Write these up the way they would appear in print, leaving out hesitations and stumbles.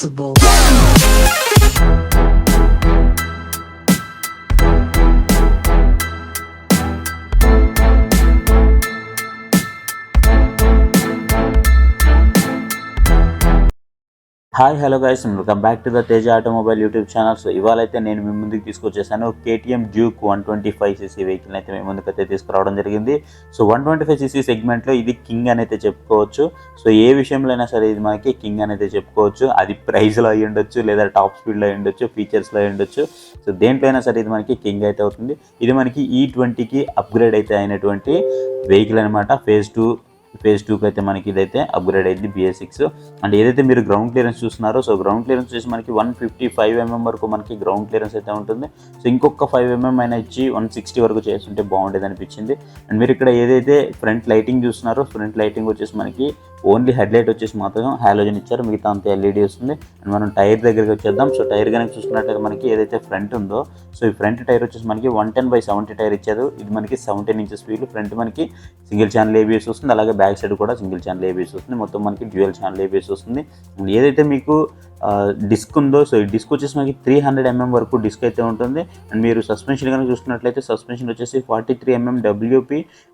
possible. Hi hello guys, welcome back to the Teja automobile YouTube channel. So ఇవాళైతే నేను మీ ముందుకు తీసుకొచ్చేసాను KTM DUKE 125cc వెహికల్ అయితే మీ ముందుకైతే తీసుకురావడం జరిగింది. సో 125cc సెగ్మెంట్లో ఇది కింగ్ అని అయితే చెప్పుకోవచ్చు. సో ఏ విషయంలో అయినా సరే ఇది మనకి కింగ్ అని అయితే చెప్పుకోవచ్చు. అది ప్రైస్లో అయ్యి ఉండొచ్చు, లేదా టాప్ స్పీడ్లో అయ్యి ఉండొచ్చు, ఫీచర్స్లో అయ్యి ఉండొచ్చు. సో దేంట్లో అయినా సరే ఇది మనకి కింగ్ అయితే అవుతుంది. ఇది మనకి E20కి అప్గ్రేడ్ అయితే అయినటువంటి వెహికల్ అనమాట. ఫేజ్ 2కి అయితే మనకి ఇదైతే అప్గ్రేడ్ అయింది Bs6. అండ్ ఏదైతే మీరు గ్రౌండ్ క్లియరెన్స్ చూస్తున్నారో, సో గ్రౌండ్ క్లియరెన్స్ వచ్చేసి మనకి 155mm వరకు మనకి గ్రౌండ్ క్లియరెన్స్ అయితే ఉంటుంది. సో ఇంకొక 5mm అయినా ఇచ్చి 160 వరకు చేస్తుంటే బాగుండేది అనిపించింది. అండ్ మీరు ఇక్కడ ఏదైతే ఫ్రంట్ లైటింగ్ చూస్తున్నారో, ఫ్రంట్ లైటింగ్ వచ్చేసి మనకి ఓన్లీ హెడ్లైట్ వచ్చేసి మాత్రం హాలోజన్ ఇచ్చారు, మిగతా అంతా LED వస్తుంది. అండ్ మనం టైర్ దగ్గరికి వచ్చేద్దాం. సో టైర్ కనుక చూసుకున్నట్లయితే మనకి ఏదైతే ఫ్రంట్ ఉందో, సో ఈ ఫ్రంట్ టైర్ వచ్చేసి మనకి 110/70 టైర్ ఇచ్చారు. ఇది మనకి 17 ఇంచెస్ వీల్. ఫ్రంట్ మనకి సింగిల్ ఛానల్ ABS వస్తుంది, అలాగే బ్యాక్ సైడ్ కూడా సింగిల్ ఛానల్ ABS వస్తుంది. మొత్తం మనకి డ్యూయల్ ఛానల్ ABS వస్తుంది. ఏదైతే మీకు డిస్క్ ఉందో, సో ఈ డిస్క్ వచ్చేసి మనకి 300mm వరకు డిస్క్ అయితే ఉంటుంది. అండ్ మీరు సస్పెన్షన్ కనుక చూసుకున్నట్లయితే సస్పెన్షన్ వచ్చేసి 43mm WP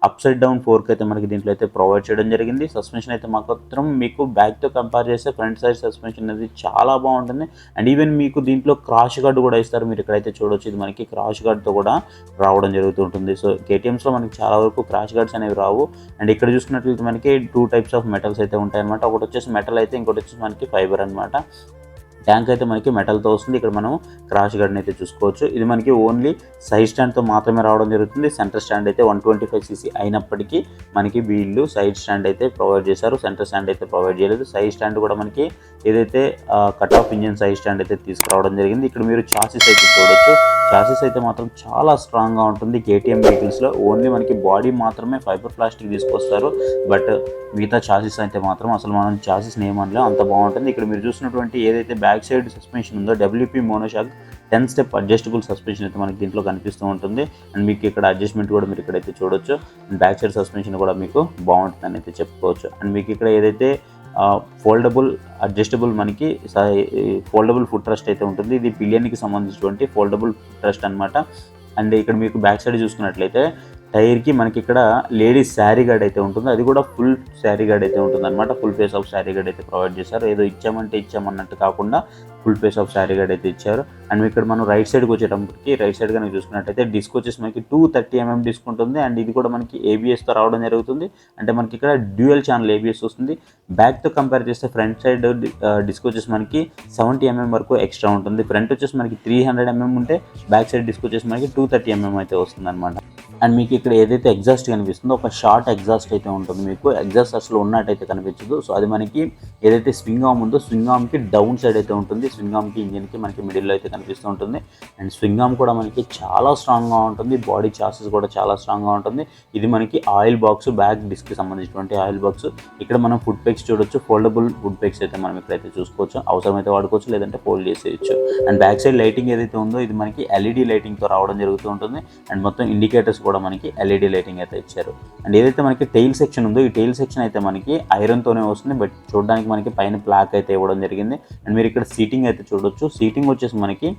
up side down fork అయితే మనకి దీంట్లో అయితే ప్రొవైడ్ చేయడం జరిగింది. సస్పెన్షన్ అయితే మాత్రం మీకు బ్యాక్తో కంపేర్ చేస్తే ఫ్రంట్ సైడ్ సస్పెన్షన్ అనేది చాలా బాగుంటుంది. అండ్ ఈవెన్ మీకు దీంట్లో క్రాష్ గార్డ్ కూడా ఇస్తారు. మీరు ఇక్కడైతే చూడవచ్చు, ఇది మనకి క్రాష్ గార్డ్తో కూడా రావడం జరుగుతుంటుంది. సో KTMస్లో మనకి చాలా వరకు క్రాష్ గార్డ్స్ అనేవి రావు. అండ్ ఇక్కడ చూసుకున్నట్లయితే మనకి 2 టైప్స్ ఆఫ్ మెటల్స్ అయితే ఉంటాయి అనమాట. ఒకటి వచ్చేసి మెటల్ అయితే, ఇంకోటి వచ్చేసి మనకి ఫైబర్ అనమాట. ట్యాంక్ అయితే మనకి మెటల్తో వస్తుంది. ఇక్కడ మనం క్రాష్ గార్డ్ని అయితే చూసుకోవచ్చు. ఇది మనకి ఓన్లీ సైడ్ స్టాండ్తో మాత్రమే రావడం జరుగుతుంది. సెంటర్ స్టాండ్ అయితే 125cc అయినప్పటికీ మనకి వీళ్ళు సైడ్ స్టాండ్ అయితే ప్రొవైడ్ చేశారు, సెంటర్ స్టాండ్ అయితే ప్రొవైడ్ చేయలేదు. సైడ్ స్టాండ్ కూడా మనకి ఏదైతే cut off engine side stand అయితే తీసుకురావడం జరిగింది. ఇక్కడ మీరు చాసిస్ అయితే చూడొచ్చు. చాసిస్ అయితే మాత్రం చాలా స్ట్రాంగ్గా ఉంటుంది. KTM వెహికల్స్లో ఓన్లీ మనకి బాడీ మాత్రమే ఫైబర్ ప్లాస్టిక్ తీసుకొస్తారు, బట్ మిగతా చాసిస్ అయితే మాత్రం అసలు మనం చాసిస్ ఏమనలే, అంత బాగుంటుంది. ఇక్కడ మీరు చూసినటువంటి ఏదైతే బ్యాక్ సైడ్ సస్పెన్షన్ ఉందో, WP monoshock 10 step adjustable suspension అయితే మనకి దీంట్లో కనిపిస్తూ ఉంటుంది. అండ్ మీకు ఇక్కడ అడ్జస్ట్మెంట్ కూడా మీరు ఇక్కడైతే చూడొచ్చు. అండ్ బ్యాక్ సైడ్ సస్పెన్షన్ కూడా మీకు బాగుంటుందని అయితే చెప్పుకోవచ్చు. అండ్ మీకు ఇక్కడ ఏదైతే ఫోల్డబుల్ అడ్జస్టబుల్ మనకి ఫోల్డబుల్ ఫుట్ రెస్ట్ అయితే ఉంటుంది. ఇది పిలియన్కి సంబంధించినటువంటి ఫోల్డబుల్ ఫుట్ రెస్ట్ అనమాట. అండ్ ఇక్కడ మీకు బ్యాక్ సైడ్ చూసుకున్నట్లయితే టైర్కి మనకి ఇక్కడ లేడీస్ శారీ గార్డ్ అయితే ఉంటుంది. అది కూడా ఫుల్ శారీ గార్డ్ అయితే ఉంటుంది అనమాట. Full face of sari guard అయితే ప్రొవైడ్ చేశారు. ఏదో ఇచ్చామన్నట్టు కాకుండా full face of sari guard అయితే ఇచ్చారు. అండ్ ఇక్కడ మనం రైట్ సైడ్కి వచ్చేటప్పటికి, రైట్ సైడ్ కనుక చూసుకున్నట్టయితే డిస్క్ వచ్చేసి మనకి 230mm డిస్క్ ఉంటుంది. అండ్ ఇది కూడా మనకి ABSతో రావడం జరుగుతుంది. అంటే మనకి ఇక్కడ డ్యూయల్ ఛానల్ ABS వస్తుంది. బ్యాక్తో కంపేర్ చేస్తే ఫ్రంట్ సైడ్ డిస్క్ వచ్చేసి మనకి 70mm వరకు ఎక్స్ట్రా ఉంటుంది. ఫ్రంట్ వచ్చేసి మనకి 300mm ఉంటే బ్యాక్ సైడ్ డిస్క్ వచ్చేసి మనకి 230mm అయితే వస్తుంది అనమాట. అండ్ మీకు ఇక్కడ ఏదైతే ఎగ్జాస్ట్ కనిపిస్తుందో, ఒక షార్ట్ ఎగ్జాస్ట్ అయితే ఉంటుంది. మీకు ఎగ్జాస్ట్ అసలు ఉన్నట్టయితే కనిపించదు. సో అది మనకి ఏదైతే స్వింగ్ ఆర్మ్ ఉందో, స్వింగ్ ఆర్మ్కి డౌన్ సైడ్ అయితే ఉంటుంది. స్వింగ్ ఆర్మ్కి ఇంజిన్కి మనకి మిడిల్లో అయితే కనిపిస్తూ ఉంటుంది. అండ్ స్వింగ్ ఆర్మ్ కూడా మనకి చాలా స్ట్రాంగ్గా ఉంటుంది. బాడీ చాసెస్ కూడా చాలా స్ట్రాంగ్గా ఉంటుంది. ఇది మనకి ఆయిల్ బాక్స్, బ్యాక్ డిస్క్కి సంబంధించినటువంటి ఆయిల్ బాక్స్. ఇక్కడ మనం ఫుడ్ పెక్స్ చూడొచ్చు. ఫోల్డబుల్ ఫుడ్ పెక్స్ అయితే మనం ఇక్కడైతే చూసుకోవచ్చు. అవసరమైతే వాడుకోవచ్చు, లేదంటే ఫోల్డ్ చేసేయచ్చు. అండ్ బ్యాక్ సైడ్ లైటింగ్ ఏదైతే ఉందో, ఇది మనకి LED లైటింగ్తో రావడం జరుగుతూ ఉంటుంది. అండ్ మొత్తం ఇండికేటర్స్ కూడా మనకి LED లైటింగ్ అయితే ఇచ్చారు. అండ్ ఏదైతే మనకి టైల్ సెక్షన్ ఉందో, ఈ టైల్ సెక్షన్ అయితే మనకి ఐరన్తోనే వస్తుంది, బట్ చూడడానికి మనకి పైన ప్లాక్ అయితే ఇవ్వడం జరిగింది. అండ్ మీరు ఇక్కడ సీటింగ్ అయితే చూడొచ్చు. సీటింగ్ వచ్చేసి మనకి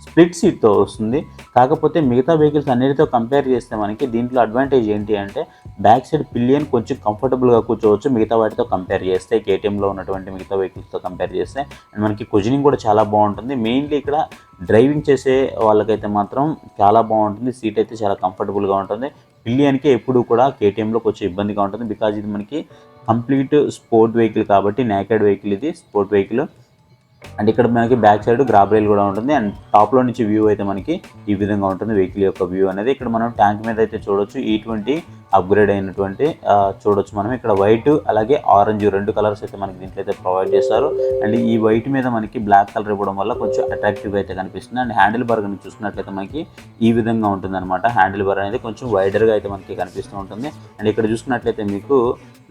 స్ప్లిట్ సీట్తో వస్తుంది. కాకపోతే మిగతా వెహికల్స్ అన్నిటితో కంపేర్ చేస్తే మనకి దీంట్లో అడ్వాంటేజ్ ఏంటి అంటే, బ్యాక్ సైడ్ పిలియన్ కొంచెం కంఫర్టబుల్గా కూర్చోవచ్చు మిగతా వాటితో కంపేర్ చేస్తే, KTMలో ఉన్నటువంటి మిగతా వెహికల్స్తో కంపేర్ చేస్తే. అండ్ మనకి కుజనింగ్ కూడా చాలా బాగుంటుంది. మెయిన్లీ ఇక్కడ డ్రైవింగ్ చేసే వాళ్ళకైతే మాత్రం చాలా బాగుంటుంది. సీట్ అయితే చాలా కంఫర్టబుల్గా ఉంటుంది. పిలియన్కి ఎప్పుడు కూడా KTMలో కొంచెం ఇబ్బందిగా ఉంటుంది, బికాజ్ ఇది మనకి కంప్లీట్ స్పోర్ట్ వెహికల్ కాబట్టి, నేకెడ్ వెహికల్, ఇది స్పోర్ట్ వెహికల్. అండ్ ఇక్కడ మనకి బ్యాక్ సైడ్ గ్రాబ్ రైల్ కూడా ఉంటుంది. అండ్ టాప్లో నుంచి వ్యూ అయితే మనకి ఈ విధంగా ఉంటుంది వెహికల్ యొక్క వ్యూ అనేది. ఇక్కడ మనం ట్యాంక్ మీద అయితే చూడొచ్చు, E20 అప్గ్రేడ్ అయినటువంటి చూడొచ్చు మనం. ఇక్కడ వైట్ అలాగే ఆరెంజ్ 2 కలర్స్ అయితే మనకి దీంట్లో అయితే ప్రొవైడ్ చేస్తారు. అండ్ ఈ వైట్ మీద మనకి బ్లాక్ కలర్ ఇవ్వడం వల్ల కొంచెం అట్రాక్టివ్గా అయితే కనిపిస్తుంది. అండ్ హ్యాండిల్ బార్ కనుక చూసుకున్నట్లయితే మనకి ఈ విధంగా ఉంటుంది అనమాట. హ్యాండిల్ బార్ అనేది కొంచెం వైడర్గా అయితే మనకి కనిపిస్తూ ఉంటుంది. అండ్ ఇక్కడ చూసుకున్నట్లయితే మీరు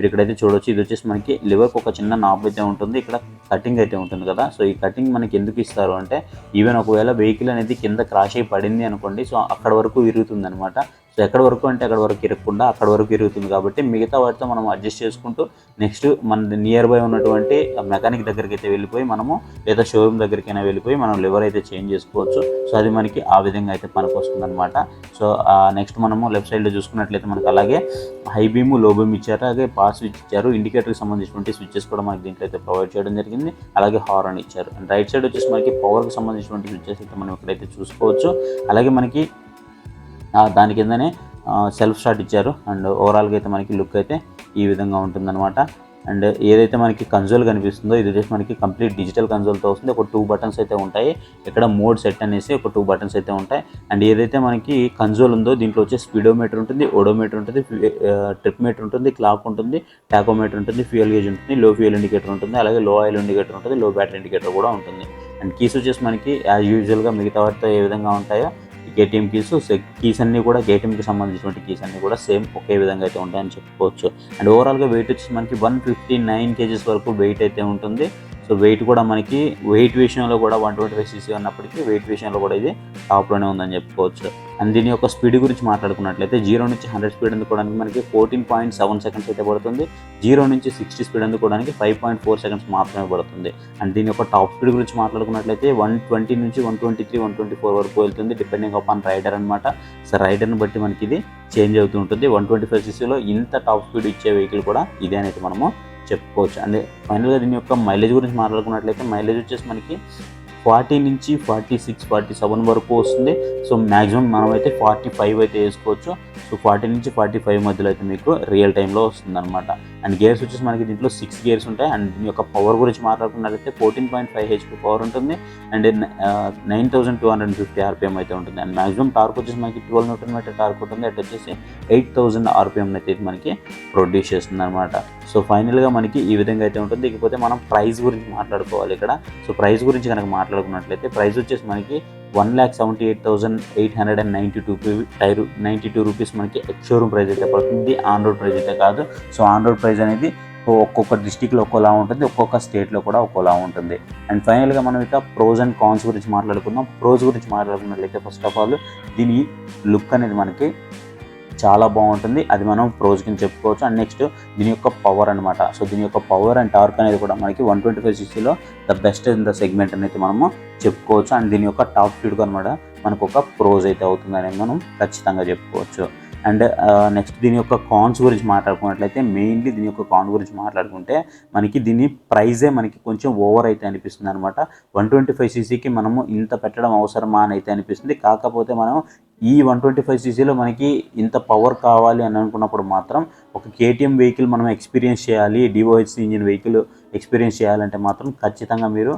ఇక్కడైతే చూడొచ్చు, ఇది వచ్చేసి మనకి లివర్కి ఒక చిన్న నాబ్ అయితే ఉంటుంది. ఇక్కడ కటింగ్ అయితే ఉంటుంది కదా. సో ఈ కటింగ్ మనకి ఎందుకు ఇస్తారు అంటే, ఈవెన్ ఒకవేళ వెహికల్ అనేది కింద క్రాష్ అయి పడింది అనుకోండి, సో అక్కడ వరకు విరుగుతుంది అనమాట. సో సో ఎక్కడ వరకు అంటే అక్కడ వరకు ఇరగకుండా అక్కడ వరకు ఇరుగుతుంది కాబట్టి మిగతా వాటితో మనం అడ్జస్ట్ చేసుకుంటూ నెక్స్ట్ మన నియర్ బై ఉన్నటువంటి మెకానిక్ దగ్గరికి అయితే వెళ్ళిపోయి మనము లేదా షోరూమ్ దగ్గరికైనా వెళ్ళిపోయి మనం లివర్ అయితే చేంజ్ చేసుకోవచ్చు. సో అది మనకి ఆ విధంగా అయితే పనికి వస్తుంది అనమాట. సో నెక్స్ట్ మనము లెఫ్ట్ సైడ్లో చూసుకున్నట్లయితే మనకు అలాగే హై బీమ్ లో బీమ్ ఇచ్చారు, అలాగే పాస్ స్విచ్ ఇచ్చారు, ఇండికేటర్కి సంబంధించినటువంటి స్విచ్చెస్ కూడా మనకి దీంట్లో అయితే ప్రొవైడ్ చేయడం జరిగింది, అలాగే హార్న్ ఇచ్చారు. అండ్ రైట్ సైడ్ వచ్చేసి మనకి పవర్కి సంబంధించినటువంటి స్విచ్చెస్ అయితే మనం ఇక్కడైతే చూసుకోవచ్చు. అలాగే మనకి దాని కిందనే సెల్ఫ్ స్టార్ట్ ఇచ్చారు. అండ్ ఓవరాల్గా అయితే మనకి లుక్ అయితే ఈ విధంగా ఉంటుందన్నమాట. అండ్ ఏదైతే మనకి కన్సోల్ కనిపిస్తుందో ఇది వచ్చేసి మనకి కంప్లీట్ డిజిటల్ కన్సోల్తో వస్తుంది. ఒక 2 బటన్స్ అయితే ఉంటాయి, ఇక్కడ మోడ్ సెట్ అనేసి ఒక 2 బటన్స్ అయితే ఉంటాయి. అండ్ ఏదైతే మనకి కన్సోల్ ఉందో దీంట్లో వచ్చే స్పీడోమీటర్ ఉంటుంది, ఓడోమీటర్ ఉంటుంది, ట్రిప్ మీటర్ ఉంటుంది, క్లాక్ ఉంటుంది, టాకోమీటర్ ఉంటుంది, ఫ్యూయల్ గేజ్ ఉంటుంది, లో ఫ్యూయల్ ఇండికేటర్ ఉంటుంది, అలాగే లో ఆయిల్ ఇండికేటర్ ఉంటుంది, లో బ్యాటరీ ఇండికేటర్ కూడా ఉంటుంది. అండ్ కీస్ వచ్చేసి మనకి యాజ్ యూజువల్గా మిగతా వాటితో ఏ విధంగా ఉంటాయో కేటీఎం కీస్ అన్నీ కూడా కేటీఎంకి సంబంధించినటువంటి కీస్ అన్నీ కూడా సేమ్ ఒకే విధంగా అయితే ఉంటాయని చెప్పుకోవచ్చు. అండ్ ఓవరాల్గా వెయిట్ వచ్చేసి మనకి 159 kgs వరకు వెయిట్ అయితే ఉంటుంది. సో వెయిట్ కూడా మనకి వెయిట్ విషయంలో కూడా 125cc ఉన్నప్పటికీ వెయిట్ విషయంలో కూడా ఇది టాప్లోనే ఉందని చెప్పుకోవచ్చు. అండ్ దీని యొక్క స్పీడ్ గురించి మాట్లాడుకున్నట్లయితే 0 నుంచి 100 స్పీడ్ అందుకోవడానికి మనకి 14.7 సెకండ్స్ అయితే పడుతుంది. 0 నుంచి 60 స్పీడ్ అందుకోవడానికి 5.4 సెకండ్స్ మాత్రమే పడుతుంది. అండ్ దీని యొక్క టాప్ స్పీడ్ గురించి మాట్లాడుకున్నట్లయితే 120 నుంచి 123, 124 వరకు వెళ్తుంది డిపెండింగ్ అపాన్ రైడర్ అనమాట. సో రైడర్ని బట్టి మనకి ఇది చేంజ్ అవుతూ ఉంటుంది. 125cc ఇంత టాప్ స్పీడ్ ఇచ్చే వెహికల్ కూడా ఇదే అనేది మనము చెప్పుకోవచ్చు. అండ్ ఫైనల్గా దీని యొక్క మైలేజ్ గురించి మాట్లాడుకున్నట్లయితే మైలేజ్ వచ్చేసి మనకి 40 నుంచి 46, 47 వరకు వస్తుంది. సో మ్యాక్సిమం మనమైతే 45 అయితే వేసుకోవచ్చు. సో 40 నుంచి 45 మధ్యలో అయితే మీకు రియల్ టైంలో వస్తుంది అనమాట. అండ్ గేర్స్ వచ్చేసి మనకి దీంట్లో 6 గేర్స్ ఉంటాయి. అండ్ దీని యొక్క పవర్ గురించి మాట్లాడుకున్నట్లయితే 14.5 HP పవర్ ఉంటుంది. అండ్ 9250 RPM అయితే ఉంటుంది. అండ్ మ్యాక్సిమం టార్క్ వచ్చేసి మనకి 12 Nm టార్క్ ఉంటుంది. అటు వచ్చేసి 8000 RPM అయితే మనకి ప్రొడ్యూస్ చేస్తుంది అనమాట. సో ఫైనల్గా మనకి ఈ విధంగా అయితే ఉంటుంది. ఇకపోతే మనం ప్రైస్ గురించి మాట్లాడుకోవాలి ఇక్కడ. సో ప్రైస్ గురించి కనుక మాట్లాడుకున్నట్లయితే ప్రైస్ వచ్చేసి మనకి 1,78,892 రూపీస్ మనకి ఎక్స్ షోరూమ్ ప్రైస్ అయితే పడుతుంది. ఆన్ రోడ్ ప్రైస్ అయితే కాదు. సో ఆన్ రోడ్ ప్రైస్ అనేది ఒక్కొక్క డిస్టిక్లో ఒక్కోలా ఉంటుంది, ఒక్కొక్క స్టేట్లో కూడా ఒక్కోలా ఉంటుంది. అండ్ ఫైనల్గా మనం ఇక ప్రోస్ అండ్ కాన్స్ గురించి మాట్లాడుకుందాం. ప్రోస్ గురించి మాట్లాడుకున్నట్లయితే ఫస్ట్ ఆఫ్ ఆల్ దీని లుక్ అనేది మనకి చాలా బాగుంటుంది, అది మనం ప్రోస్ కింద చెప్పుకోవచ్చు. అండ్ నెక్స్ట్ దీని యొక్క పవర్ అనమాట. సో దీని యొక్క పవర్ అండ్ టార్క్ అనేది కూడా మనకి 125cc the best in the segment అనేది మనము చెప్పుకోవచ్చు. అండ్ దీని యొక్క టాప్ స్పీడ్ అనమాట మనకు ఒక ప్రోస్ అయితే అవుతుందని మనం ఖచ్చితంగా చెప్పుకోవచ్చు. అండ్ నెక్స్ట్ దీని యొక్క కాన్స్ గురించి మాట్లాడుకున్నట్లయితే మెయిన్లీ దీని యొక్క కాన్ గురించి మాట్లాడుకుంటే మనకి దీని ప్రైజే మనకి కొంచెం ఓవర్ అయితే అనిపిస్తుంది అనమాట. 125cc మనము ఇంత పెట్టడం అవసరమా అని అయితే అనిపిస్తుంది. కాకపోతే మనం ఈ 125cc మనకి ఇంత పవర్ కావాలి అని అనుకున్నప్పుడు మాత్రం ఒక కేటీఎం వెహికల్ మనం ఎక్స్పీరియన్స్ చేయాలి, డిఓహెచ్ ఇంజిన్ వెహికల్ ఎక్స్పీరియన్స్ చేయాలంటే మాత్రం ఖచ్చితంగా మీరు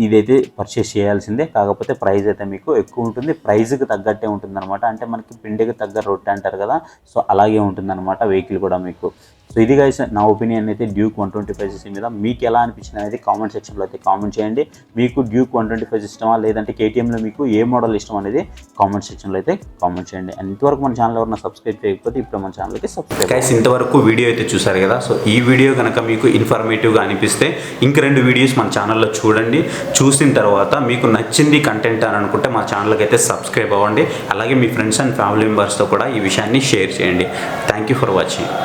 ఇదైతే పర్చేస్ చేయాల్సిందే. కాకపోతే ప్రైస్ అయితే మీకు ఎక్కువ ఉంటుంది, ప్రైస్కి తగ్గట్టే ఉంటుంది అనమాట. అంటే మనకి పిండికి తగ్గ రొట్టె అంటారు కదా, సో అలాగే ఉంటుంది అనమాట వెహికల్ కూడా మీకు. సో ఇది గైస్ నా ఒపీనియన్ అయితే డ్యూక్ 125cc మీద. మీకు ఎలా అనిపించింది అనేది కామెంట్ సెక్షన్లో అయితే కామెంట్ చేయండి. మీకు డ్యూక్ 125 ఇష్టమా లేదంటే కేటీఎంలో మీకు ఏ మోడల్ ఇష్టం అనేది కామెంట్ సెక్షన్లో అయితే కామెంట్ చేయండి. అండ్ ఇంతవరకు మన ఛానల్ ఎవరైనా సబ్స్క్రైబ్ చేయకపోతే ఇప్పుడు మన ఛానల్కి సబ్స్క్రైబ్. గైస్ ఇంతవరకు వీడియో అయితే చూసారు కదా. సో ఈ వీడియో కనుక మీకు ఇన్ఫర్మేటివ్గా అనిపిస్తే ఇంక 2 వీడియోస్ మన ఛానల్లో చూడండి. చూసిన తర్వాత మీకు నచ్చింది కంటెంట్ అని అనుకుంటే మా ఛానల్కి అయితే సబ్స్క్రైబ్ అవ్వండి. అలాగే మీ ఫ్రెండ్స్ అండ్ ఫ్యామిలీ మెంబర్స్తో కూడా ఈ విషయాన్ని షేర్ చేయండి. Thank you for watching.